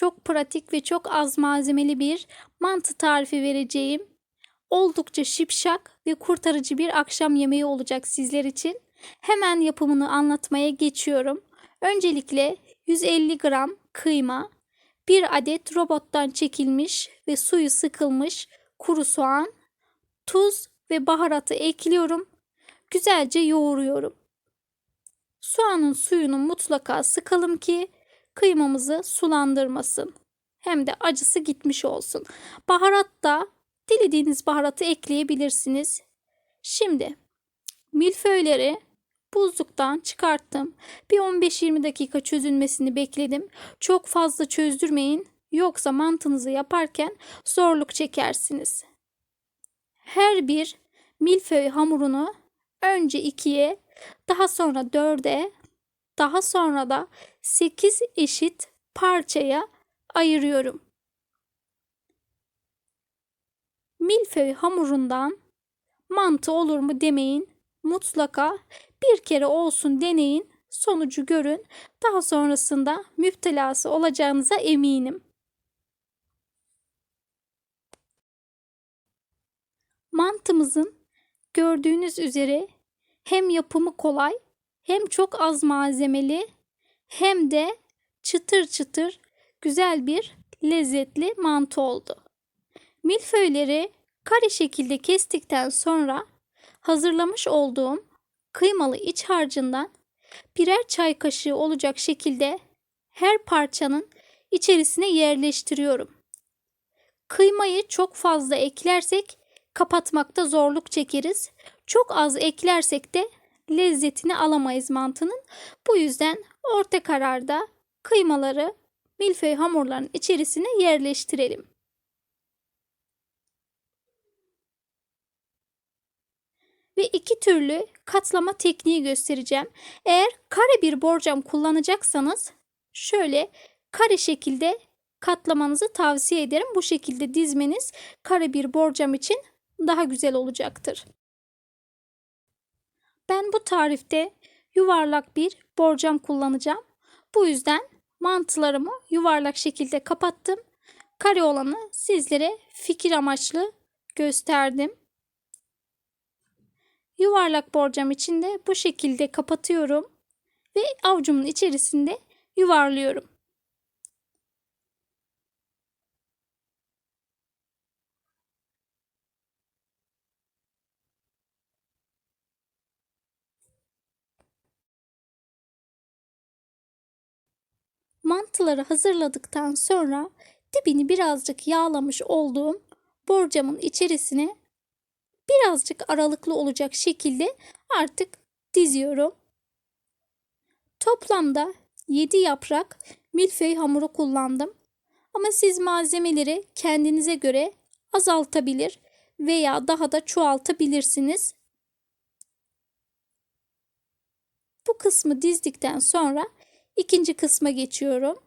çok pratik ve çok az malzemeli bir mantı tarifi vereceğim. Oldukça şipşak ve kurtarıcı bir akşam yemeği olacak sizler için. Hemen yapımını anlatmaya geçiyorum. Öncelikle 150 gram kıyma, 1 adet robottan çekilmiş ve suyu sıkılmış kuru soğan, tuz ve baharatı ekliyorum. Güzelce yoğuruyorum. Soğanın suyunu mutlaka sıkalım ki kıymamızı sulandırmasın. Hem de acısı gitmiş olsun. Baharat da dilediğiniz baharatı ekleyebilirsiniz. Şimdi milföyleri buzluktan çıkarttım. Bir 15-20 dakika çözülmesini bekledim. Çok fazla çözdürmeyin. Yoksa mantınızı yaparken zorluk çekersiniz. Her bir milföy hamurunu önce 2'ye, daha sonra 4'e, daha sonra da 8 eşit parçaya ayırıyorum. Milföy hamurundan mantı olur mu demeyin. Mutlaka bir kere olsun deneyin. Sonucu görün. Daha sonrasında müptelası olacağınıza eminim. Mantımızın gördüğünüz üzere hem yapımı kolay, hem çok az malzemeli, hem de çıtır çıtır güzel bir lezzetli mantı oldu. Milföyleri kare şekilde kestikten sonra hazırlamış olduğum kıymalı iç harcından birer çay kaşığı olacak şekilde her parçanın içerisine yerleştiriyorum. Kıymayı çok fazla eklersek kapatmakta zorluk çekeriz. Çok az eklersek de lezzetini alamayız mantının. Bu yüzden orta kararda kıymaları milföy hamurların içerisine yerleştirelim. Ve iki türlü katlama tekniği göstereceğim. Eğer kare bir borcam kullanacaksanız şöyle kare şekilde katlamanızı tavsiye ederim. Bu şekilde dizmeniz kare bir borcam için daha güzel olacaktır. Ben bu tarifte yuvarlak bir borcam kullanacağım. Bu yüzden mantılarımı yuvarlak şekilde kapattım. Kare olanı sizlere fikir amaçlı gösterdim. Yuvarlak borcam için de bu şekilde kapatıyorum ve avucumun içerisinde yuvarlıyorum. Mantıları hazırladıktan sonra dibini birazcık yağlamış olduğum borcamın içerisine birazcık aralıklı olacak şekilde artık diziyorum. Toplamda 7 yaprak milföy hamuru kullandım. Ama siz malzemeleri kendinize göre azaltabilir veya daha da çoğaltabilirsiniz. Bu kısmı dizdikten sonra ikinci kısma geçiyorum.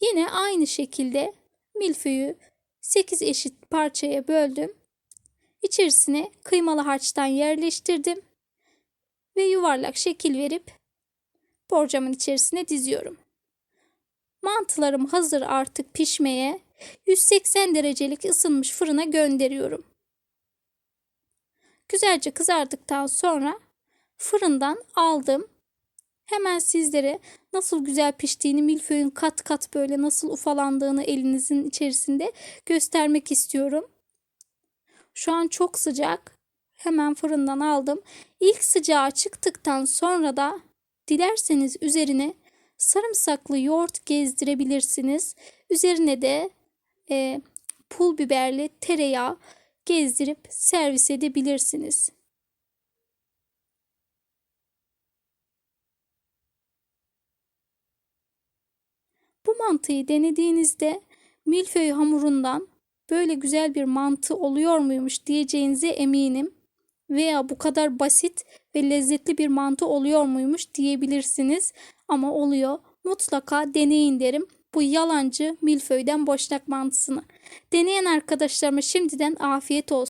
Yine aynı şekilde milföyü 8 eşit parçaya böldüm. İçerisine kıymalı harçtan yerleştirdim ve yuvarlak şekil verip borcamın içerisine diziyorum. Mantılarım hazır artık pişmeye. 180 derecelik ısınmış fırına gönderiyorum. Güzelce kızardıktan sonra fırından aldım. Hemen sizlere nasıl güzel piştiğini, milföyün kat kat böyle nasıl ufalandığını elinizin içerisinde göstermek istiyorum. Şu an çok sıcak. Hemen fırından aldım. İlk sıcağı çıktıktan sonra da dilerseniz üzerine sarımsaklı yoğurt gezdirebilirsiniz. Üzerine de pul biberli tereyağı gezdirip servis edebilirsiniz. Bu mantıyı denediğinizde milföy hamurundan böyle güzel bir mantı oluyor muymuş diyeceğinize eminim. Veya bu kadar basit ve lezzetli bir mantı oluyor muymuş diyebilirsiniz. Ama oluyor. Mutlaka deneyin derim bu yalancı milföyden boşnak mantısını. Deneyen arkadaşlarıma şimdiden afiyet olsun.